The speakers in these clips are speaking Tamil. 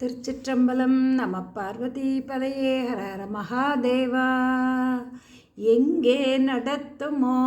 திருச்சிற்றம்பலம். நம பார்வதி பதையே. ஹர ஹர மகாதேவா. எங்கே நடத்துமோ,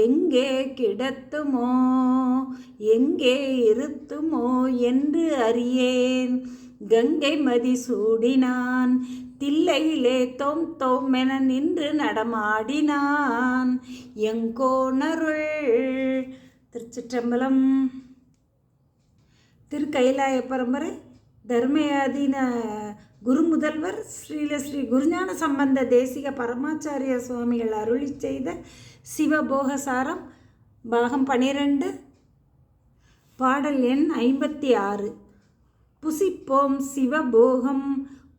எங்கே கிடத்துமோ, எங்கே இருத்துமோ என்று அறியேன். கங்கை மதி சூடினான், தில்லையிலே தோம் தோம் என நின்று நடமாடினான். எங்கோணருள். திருச்சிற்றம்பலம். திருக்கைலாய பரம்பரை தர்மயாதீன குரு முதல்வர் ஸ்ரீ குருஞான சம்பந்த தேசிக பரமாச்சாரிய சுவாமிகள் அருளி செய்த சிவபோகசாரம் பாகம் 12 பாடல் எண் 56. புசிப்போம் சிவபோகம்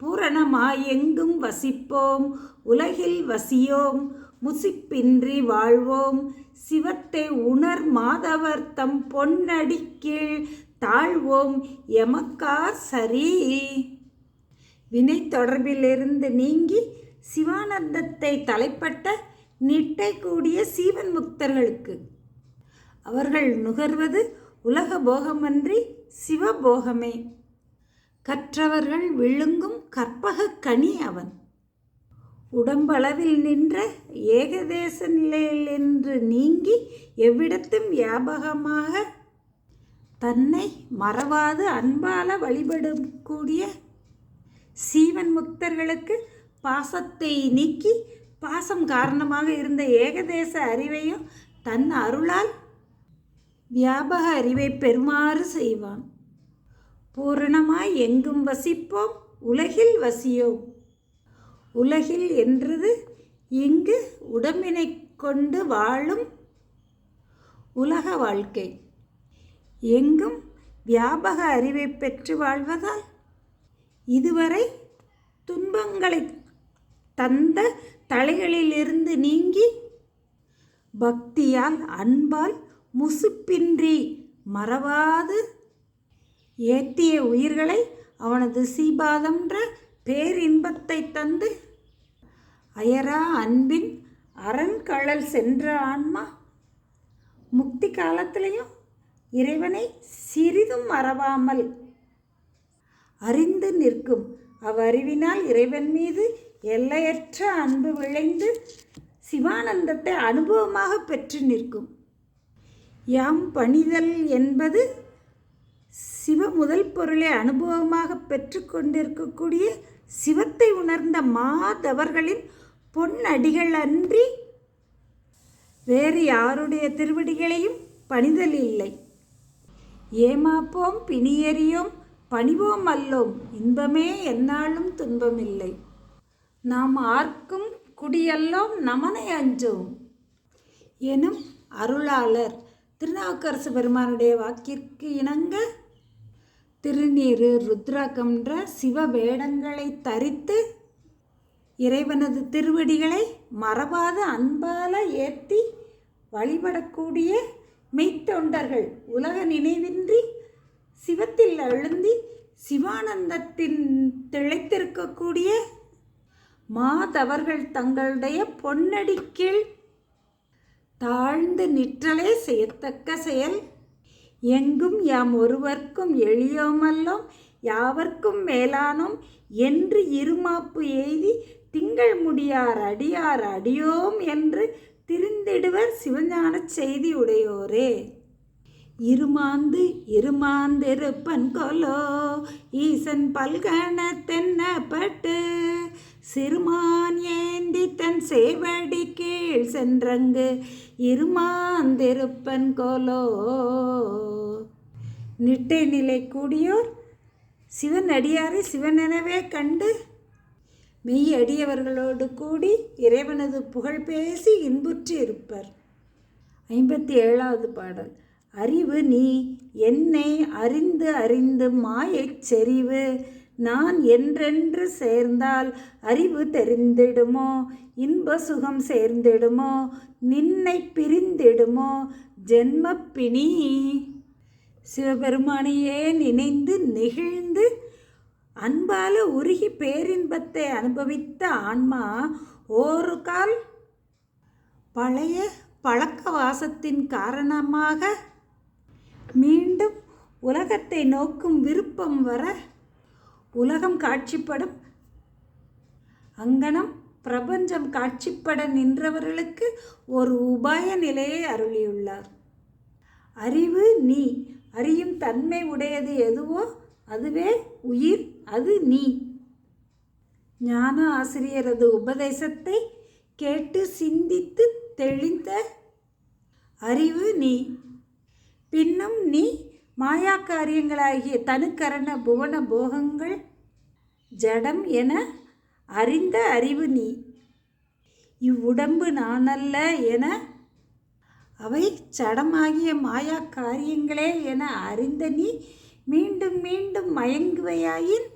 பூரணமாய் எங்கும் வசிப்போம், உலகில் வசியோம் முசிப்பின்றி வாழ்வோம். சிவத்தை உணர் மாதவர் தம் பொன்னடிக்கீழ் தாழ்வோம் எமக்கார் சரி. வினை தொடர்பிலிருந்து நீங்கி சிவானந்தத்தை தலைப்பட்ட நிட்டை கூடிய சீவன் முக்தர்களுக்கு அவர்கள் நுகர்வது உலக போகமன்றி சிவபோகமே. கற்றவர்கள் விழுங்கும் கற்பக கனி அவன். உடம்பளவில் நின்ற ஏகதேச நிலையிலின்று நீங்கி எவ்விடத்தும் வியாபகமாக தன்னை மறவாது அன்பால வழிபடக்கூடிய சீவன் முக்தர்களுக்கு பாசத்தை நீக்கி பாசம் காரணமாக இருந்த ஏகதேச அறிவையும் தன் அருளால் வியாபக அறிவை பெறுமாறு செய்வான். பூரணமாய் எங்கும் வசிப்போம், உலகில் வசியோம். உலகில் என்றது இங்கு உடம்பினை கொண்டு வாழும் உலக வாழ்க்கை. எங்கும் வியாபக அறிவை பெற்று வாழ்வதால் இதுவரை துன்பங்களை தந்த தலைகளிலிருந்து நீங்கி பக்தியால் அன்பால் முசுப்பின்றி மறவாது ஏற்றிய உயிர்களை அவனது சீபாதம்ன்ற பேரின்பத்தை தந்து அயரா அன்பின் அரண்கழல் சென்ற ஆன்மா முக்தி காலத்திலையும் இறைவனை சிறிதும் மறவாமல் அறிந்து நிற்கும். அவ்வறிவினால் இறைவன் மீது எல்லையற்ற அன்பு விளைந்து சிவானந்தத்தை அனுபவமாக பெற்று நிற்கும். யாம் பணிதல் என்பது சிவ முதல் பொருளை அனுபவமாக பெற்று கொண்டிருக்கக்கூடிய சிவத்தை உணர்ந்த மாதவர்களின் பொன்னடிகள் அன்றி வேறு யாருடைய திருவடிகளையும் பணிதல் இல்லை. ஏமாப்போம் பிணியறியோம் பணிவோம் அல்லோம், இன்பமே எந்நாளும் துன்பமில்லை. நாம் ஆர்க்கும் குடியல்லோம் நமனை அஞ்சோம் எனும் அருளாளர் திருநாவுக்கரசு பெருமானுடைய வாக்கிற்கு இணங்க திருநீறு ருத்ராக்கம்ன்ற சிவ வேடங்களை தரித்து இறைவனது திருவடிகளை மறவாத அன்பால ஏற்றி வழிபடக்கூடிய மெய்த்தொண்டர்கள் உலக நினைவின்றி சிவத்தில் அழுந்தி சிவானந்தத்தின் திளைத்திருக்கக்கூடிய மாதவர்கள் தங்களுடைய பொன்னடிக்கீழ் தாழ்ந்து நிற்றலே செய்யத்தக்க செயல். எங்கும் யாம் ஒருவர்க்கும் எளியோமல்லோம், யாவர்க்கும் மேலானோம் என்று இருமாப்பு எய்தி திங்கள் முடியார் அடியார் அடியோம் என்று திரிந்திடுவர் சிவஞான செய்தி உடையோரே. இருமாந்து இருமாந்திருப்பன் கொலோ ஈசன் பல்கண தென்னப்பட்டு சிறுமான் ஏந்தி தன் சேவடி கீழ் சென்றங்கு இருமாந்திருப்பன் கொலோ. நிட்டை நிலை கூடியோர் சிவன் அடியாரை சிவனெனவே கண்டு மெய் அடியவர்களோடு கூடி இறைவனது புகழ் பேசி இன்புற்று இருப்பர். 57வது பாடல். அறிவு நீ என்னை அறிந்து அறிந்து மாயைச் செறிவு நான் என்றென்று சேர்ந்தால் அறிவு தெரிந்திடுமோ, இன்ப சுகம் சேர்ந்திடுமோ, நின்னை பிரிந்திடுமோ ஜென்மப்பிணி. சிவபெருமானையே நினைந்து நெகிழ்ந்து அன்பால உருகி பேரின்பத்தை அனுபவித்த ஆன்மா ஒரு கால் பழைய பழக்க வாசத்தின் காரணமாக மீண்டும் உலகத்தை நோக்கும் விருப்பம் வர உலகம் காட்சிப்படும் அங்கனம் பிரபஞ்சம் காட்சிப்பட நின்றவர்களுக்கு ஒரு உபாய நிலையை அருளியுள்ளார். அறிவு நீ, அறியும் தன்மை உடையது எதுவோ அதுவே உயிர், அது நீ. ஞான ஆசிரியரது உபதேசத்தை கேட்டு சிந்தித்து தெளிந்த அறிவு நீ. பின்னும் நீ மாயா காரியங்களாகிய தனுக்கரண புவன போகங்கள் ஜடம் என அறிந்த அறிவு நீ. இவ்வுடம்பு நானல்ல என அவை சடமாகிய மாயா காரியங்களே என அறிந்த நீ மீண்டும் மீண்டும் மயங்குவையாயின்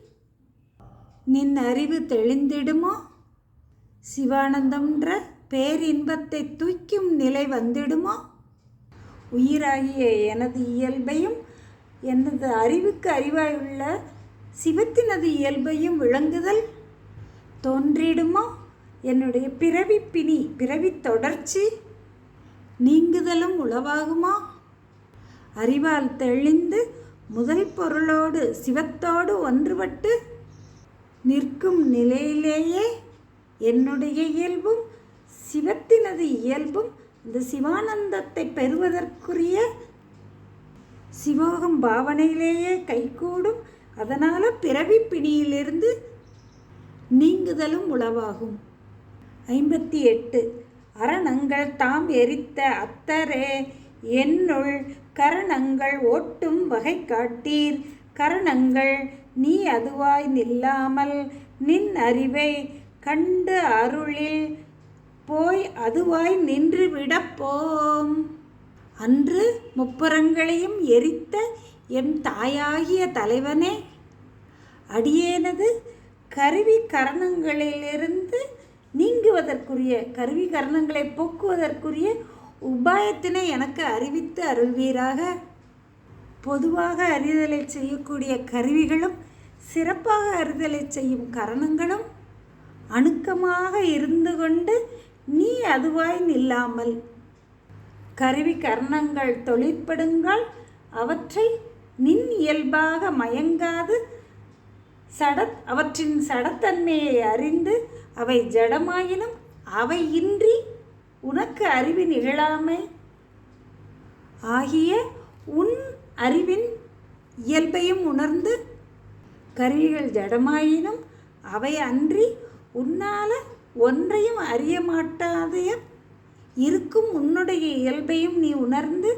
நின் அறிவு தெளிந்திடுமோ? சிவானந்தம்ன்ற பேரின்பத்தை தூக்கும் நிலை வந்திடுமோ? உயிராகிய எனது இயல்பையும் எனது அறிவுக்கு அறிவாயுள்ள சிவத்தினது இயல்பையும் விளங்குதல் தோன்றிடுமோ? என்னுடைய பிறவி தொடர்ச்சி நீங்குதலும் உளவாகுமா? அறிவால் தெளிந்து முதல் பொருளோடு சிவத்தோடு ஒன்றுபட்டு நிற்கும் நிலையிலேயே என்னுடைய இயல்பும் சிவத்தினது இயல்பும் இந்த சிவானந்தத்தை பெறுவதற்குரிய சிவோகம் பாவனையிலேயே கைகூடும். அதனால் பிறவி பிணியிலிருந்து நீங்குதலும் உளவாகும். 58. அரணங்கள் தாம் எரித்த அத்தரே என்னுள் கரணங்கள் ஓட்டும் வகை காட்டீர். கரணங்கள் நீ அதுவாய் நில்லாமல் நின் அறிவை கண்டு அருளில் போய் அதுவாய் நின்று விடப்போம். அன்று முப்புறங்களையும் எரித்த எம் தாயாகிய தலைவனே, அடியேனது கருவி கரணங்களிலிருந்து நீங்குவதற்குரிய கருவி கரணங்களை போக்குவதற்குரிய உபாயத்தினை எனக்கு அறிவித்து அருள்வீராக. பொதுவாக அறிதலை செய்யக்கூடிய கருவிகளும் சிறப்பாக அறிதலை செய்யும் கரணங்களும் அணுக்கமாக இருந்து கொண்டு நீ அதுவாய் நில்லாமல் கருவி கரணங்கள் தொழிற்படுங்கள் அவற்றை நின் இயல்பாக மயங்காது அவற்றின் சடத்தன்மையை அறிந்து அவை ஜடமாயினும் அவை இன்றி உனக்கு அறிவு நிகழாமை ஆகிய உன் அறிவின் இயல்பையும் உணர்ந்து கருவிகள் ஜடமாயினும் அவை அன்றி உன்னால் ஒன்றையும் அறிய மாட்டாதைய இருக்கும் உன்னுடைய இயல்பையும் நீ உணர்ந்து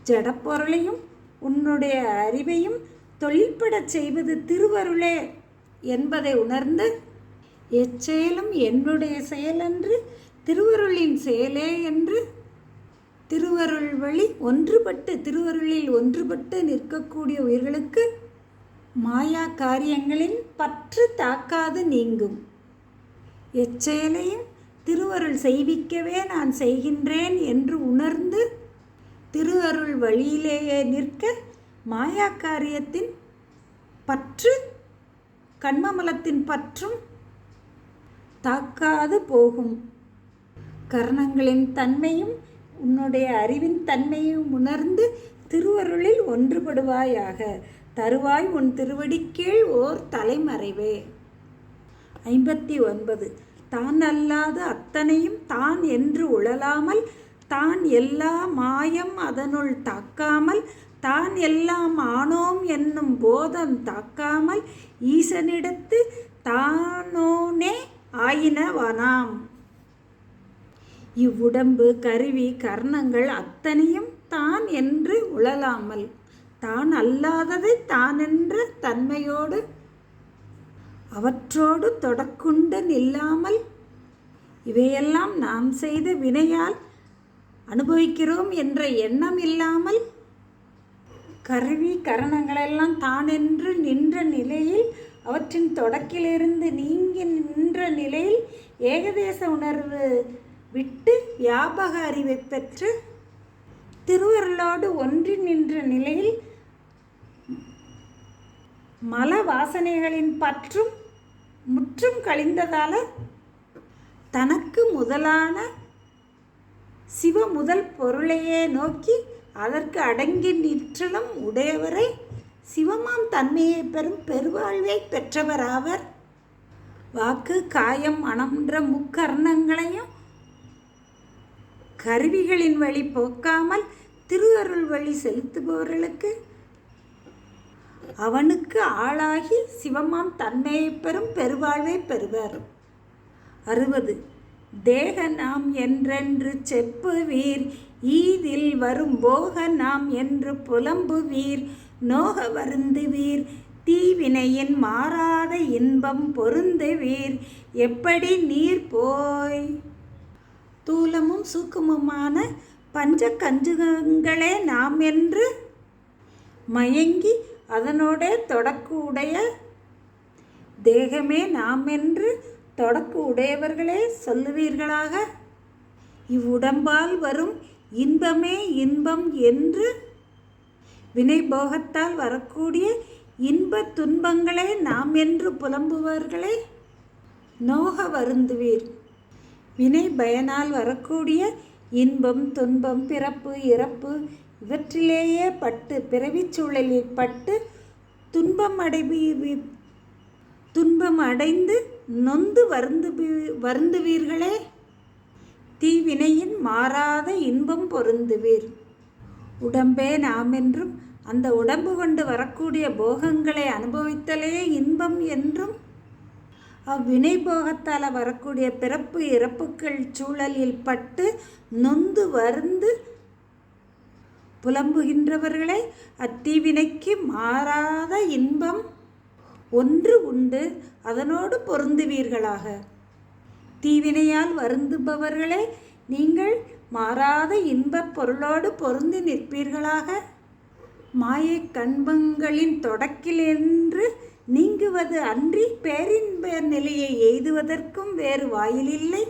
ஜடப்பொருளையும் உன்னுடைய அறிவையும் தொழில்படச் செய்வது திருவருளே என்பதை உணர்ந்து எச்செயலும் என்னுடைய செயலன்று திருவருளின் செயலே என்று திருவருள் வழி திருவருளில் ஒன்றுபட்டு நிற்கக்கூடிய உயிர்களுக்கு மாயா காரியங்களின் பற்று தாக்காது நீங்கும். எச்செயலையும் திருவருள் செய்விக்கவே நான் செய்கின்றேன் என்று உணர்ந்து திருவருள் வழியிலேயே நிற்க மாயா காரியத்தின் பற்று கண்மமலத்தின் பற்றும் தாக்காது போகும். கரணங்களின் தன்மையும் உன்னுடைய அறிவின் தன்மையும் உணர்ந்து திருவருளில் ஒன்றுபடுவாயாக. தருவாய் உன் திருவடிக்கீழ் ஓர் தலைமறைவே. 59. தான் அல்லாத அத்தனையும் தான் என்று உழலாமல் தான் எல்லா மாயம் அதனுள் தாக்காமல் தான் எல்லாம் ஆனோம் என்னும் போதம் தாக்காமல் ஈசனிடத்து தானோனே ஆயினவனாம். இவ்வுடம்பு கருவி கர்ணங்கள் அத்தனையும் தான் என்று உழலாமல் தான் அல்லாததை தானென்ற தன்மையோடு அவற்றோடு தொடக்குண்டு நில்லாமல் இவையெல்லாம் நாம் செய்த வினையால் அனுபவிக்கிறோம் என்ற எண்ணம் இல்லாமல் கருவி கரணங்களெல்லாம் தானென்று நின்ற நிலையில் அவற்றின் தொடக்கிலிருந்து நீங்கி நின்ற நிலையில் ஏகதேச உணர்வு விட்டு வியாபக அறிவை பெற்று திருவருளோடு ஒன்றி நின்ற நிலையில் மல வாசனைகளின் பற்றும் முற்றும் கழிந்ததால தனக்கு முதலான சிவ முதல் பொருளையே நோக்கி அதற்கு அடங்கி நிற்றலும் உடையவரை சிவமாம் தன்மையை பெறும் பெருவாழ்வை பெற்றவராவர். வாக்கு, காயம், மனம்ன்ற முக்கரணங்களையும் கருவிகளின் வழி போக்காமல் திருவருள் வழி செலுத்துபவர்களுக்கு அவனுக்கு ஆளாகி சிவமாம் தன்மையை பெறும் பெருவாழ்வை பெறுவர். 60. தேக நாம் என்றென்று செப்புவீர், ஈதில் வரும் போக நாம் என்று புலம்புவீர், நோக வருந்துவீர், தீவினையின் மாறாத இன்பம் பொருந்துவீர், எப்படி நீர் போய். தூலமும் சூக்குமமான பஞ்ச கஞ்சுகங்களே நாம் என்று மயங்கி அதனோடே தொடக்கு உடைய தேகமே நாம் என்று தொடக்கு உடையவர்களே சொல்லுவீர்களாக. இவ்வுடம்பால் வரும் இன்பமே இன்பம் என்று வினைபோகத்தால் வரக்கூடிய இன்ப துன்பங்களே நாம் என்று புலம்புவர்களே நோக வருந்துவீர். வினை பயனால் வரக்கூடிய இன்பம் துன்பம் பிறப்பு இறப்பு இவற்றிலேயே பட்டு பிறவிச் சூழலில் பட்டு துன்பம் அடைந்து நொந்து வருந்துவீர்களே தீவினையின் மாறாத இன்பம் பொருந்துவீர். உடம்பே நாம் என்றும் அந்த உடம்பு கொண்டு வரக்கூடிய போகங்களை அனுபவித்தலே இன்பம் என்றும் அவ்வினை போகத்தால் வரக்கூடிய பிறப்பு இறப்புக்கள் சூழலில் பட்டு நொந்து வருந்து புலம்புகின்றவர்களே அத்தீவினைக்கு மாறாத இன்பம் ஒன்று உண்டு, அதனோடு பொருந்துவீர்களாக. தீவினையால் வருந்துபவர்களே நீங்கள் மாறாத இன்பப் பொருளோடு பொருந்தி நிற்பீர்களாக. மாயை கண்பங்களின் தொடக்கிலென்று நீங்குவது அன்றி பேரின்ப நிலையை எய்துவதற்கும் வேறு வாயிலில்லை.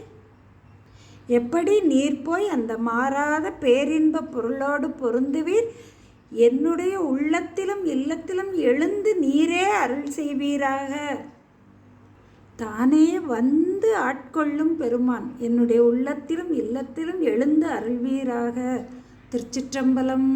எப்படி நீர் போய் அந்த மாறாத பேரின்ப பொருளோடு பொருந்துவீர். என்னுடைய உள்ளத்திலும் இல்லத்திலும் எழுந்து நீரே அருள் செய்வீராக. தானே வந்து ஆட்கொள்ளும் பெருமான் என்னுடைய உள்ளத்திலும் இல்லத்திலும் எழுந்து அருள்வீராக. திருச்சிற்றம்பலம்.